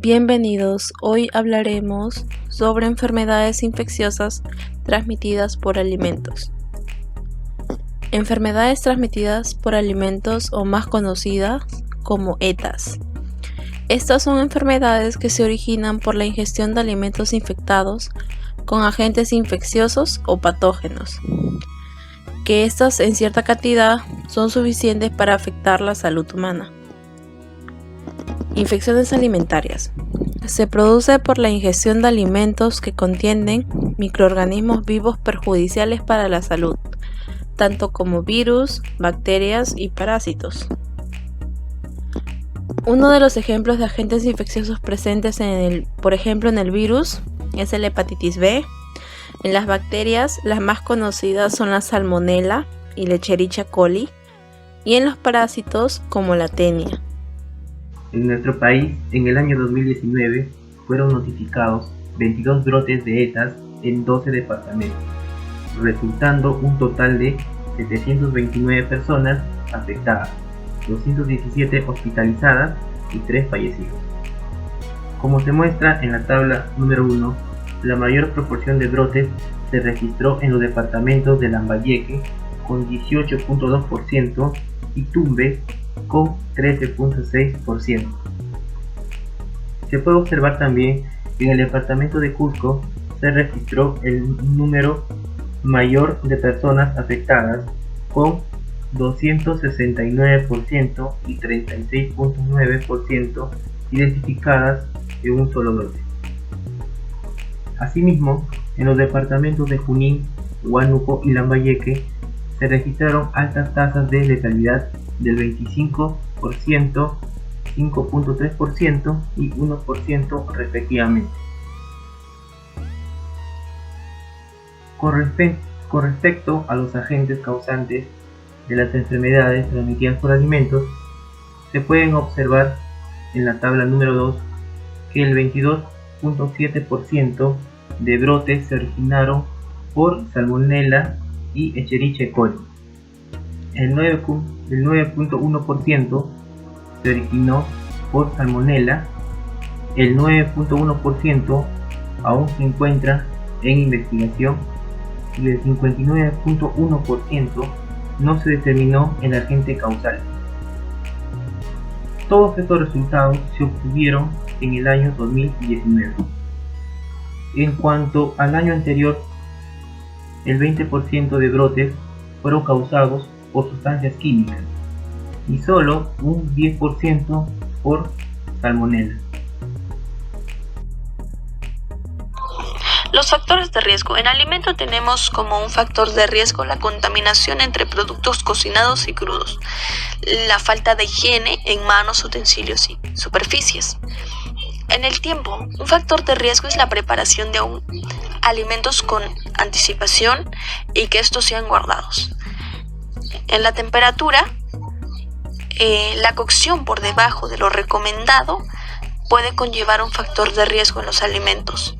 Bienvenidos, hoy hablaremos sobre enfermedades infecciosas transmitidas por alimentos. Enfermedades transmitidas por alimentos o más conocidas como ETAs. Estas son enfermedades que se originan por la ingestión de alimentos infectados con agentes infecciosos o patógenos, que estas en cierta cantidad son suficientes para afectar la salud humana. Infecciones alimentarias. Se produce por la ingestión de alimentos que contienen microorganismos vivos perjudiciales para la salud, tanto como virus, bacterias y parásitos. Uno de los ejemplos de agentes infecciosos presentes por ejemplo en el virus es el hepatitis B. En las bacterias, las más conocidas son la Salmonella y la Escherichia coli, y en los parásitos como la Tenia. En nuestro país, en el año 2019, fueron notificados 22 brotes de ETAs en 12 departamentos, resultando un total de 729 personas afectadas, 217 hospitalizadas y 3 fallecidos. Como se muestra en la tabla número 1, la mayor proporción de brotes se registró en los departamentos de Lambayeque con 18.2% y Tumbes con 13.6%. Se puede observar también que en el departamento de Cusco se registró el número mayor de personas afectadas con 269% y 36.9% identificadas en un solo brote. Asimismo, en los departamentos de Junín, Huánuco y Lambayeque se registraron altas tasas de letalidad del 25%, 5.3% y 1% respectivamente. Con respecto a los agentes causantes de las enfermedades transmitidas por alimentos, se pueden observar en la tabla número 2 que el 22.7% de brotes se originaron por Salmonella y Escherichia coli. El 9.1% se originó por Salmonella, el 9.1% aún se encuentra en investigación y el 59.1% no se determinó el agente causal. Todos estos resultados se obtuvieron en el año 2019. En cuanto al año anterior, el 20% de brotes fueron causados por sustancias químicas y solo un 10% por Salmonella. Los factores de riesgo. En alimento tenemos como un factor de riesgo la contaminación entre productos cocinados y crudos, la falta de higiene en manos, utensilios y superficies. En el tiempo, un factor de riesgo es la preparación de alimentos con anticipación y que estos sean guardados. En la temperatura, la cocción por debajo de lo recomendado puede conllevar un factor de riesgo en los alimentos,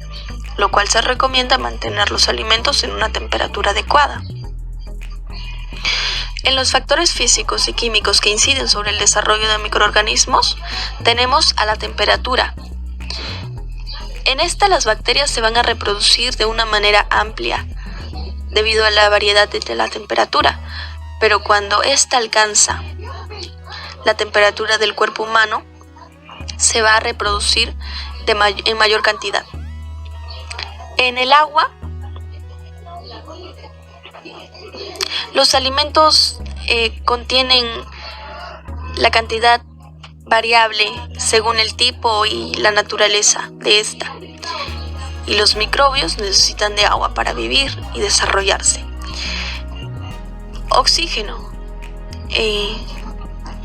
lo cual se recomienda mantener los alimentos en una temperatura adecuada. En los factores físicos y químicos que inciden sobre el desarrollo de microorganismos, tenemos a la temperatura. En esta las bacterias se van a reproducir de una manera amplia debido a la variedad de la temperatura, pero cuando ésta alcanza la temperatura del cuerpo humano, se va a reproducir en mayor cantidad. En el agua, los alimentos contienen la cantidad variable según el tipo y la naturaleza de esta, y los microbios necesitan de agua para vivir y desarrollarse. Oxígeno.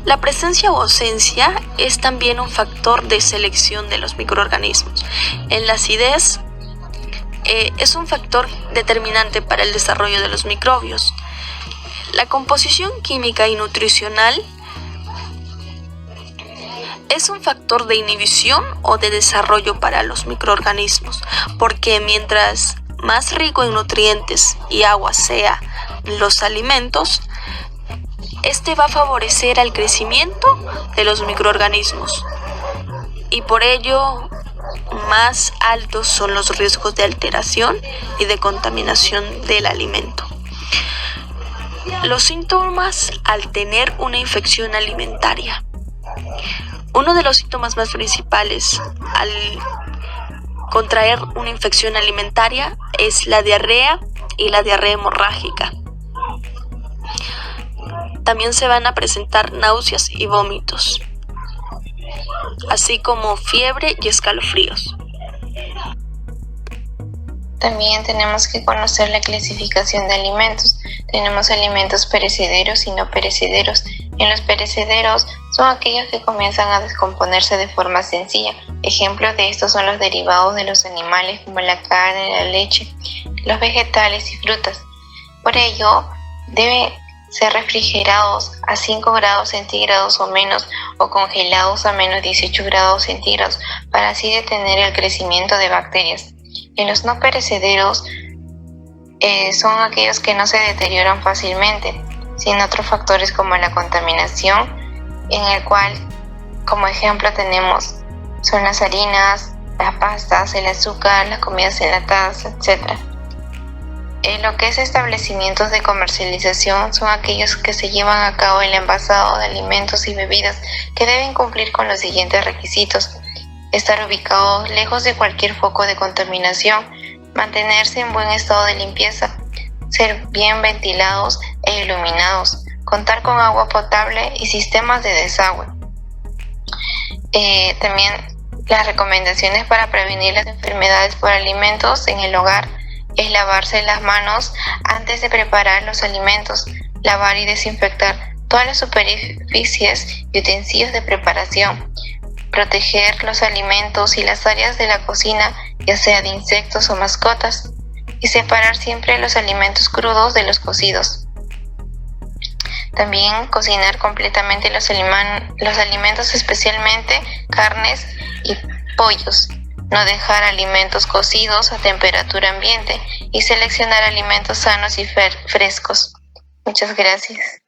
La presencia o ausencia es también un factor de selección de los microorganismos. En la acidez es un factor determinante para el desarrollo de los microbios. La composición química y nutricional es un factor de inhibición o de desarrollo para los microorganismos, porque mientras más rico en nutrientes y agua sea los alimentos, este va a favorecer al crecimiento de los microorganismos. y por ello más altos son los riesgos de alteración y de contaminación del alimento. Los síntomas al tener una infección alimentaria. Uno de los síntomas más principales al contraer una infección alimentaria es la diarrea y la diarrea hemorrágica. También se van a presentar náuseas y vómitos, así como fiebre y escalofríos. También tenemos que conocer la clasificación de alimentos. Tenemos alimentos perecederos y no perecederos. En los perecederos son aquellos que comienzan a descomponerse de forma sencilla. Ejemplos de estos son los derivados de los animales como la carne, la leche, los vegetales y frutas. Por ello, deben ser refrigerados a 5 grados centígrados o menos o congelados a menos 18 grados centígrados para así detener el crecimiento de bacterias. En los no perecederos son aquellos que no se deterioran fácilmente, sin otros factores como la contaminación, en el cual como ejemplo tenemos son las harinas, las pastas, el azúcar, las comidas enlatadas, etc. En lo que es establecimientos de comercialización son aquellos que se llevan a cabo el envasado de alimentos y bebidas que deben cumplir con los siguientes requisitos: estar ubicados lejos de cualquier foco de contaminación, mantenerse en buen estado de limpieza, ser bien ventilados e iluminados, contar con agua potable y sistemas de desagüe. También las recomendaciones para prevenir las enfermedades por alimentos en el hogar es lavarse las manos antes de preparar los alimentos, lavar y desinfectar todas las superficies y utensilios de preparación, proteger los alimentos y las áreas de la cocina, ya sea de insectos o mascotas, y separar siempre los alimentos crudos de los cocidos. También cocinar completamente los alimentos, especialmente carnes y pollos. No dejar alimentos cocidos a temperatura ambiente y seleccionar alimentos sanos y frescos. Muchas gracias.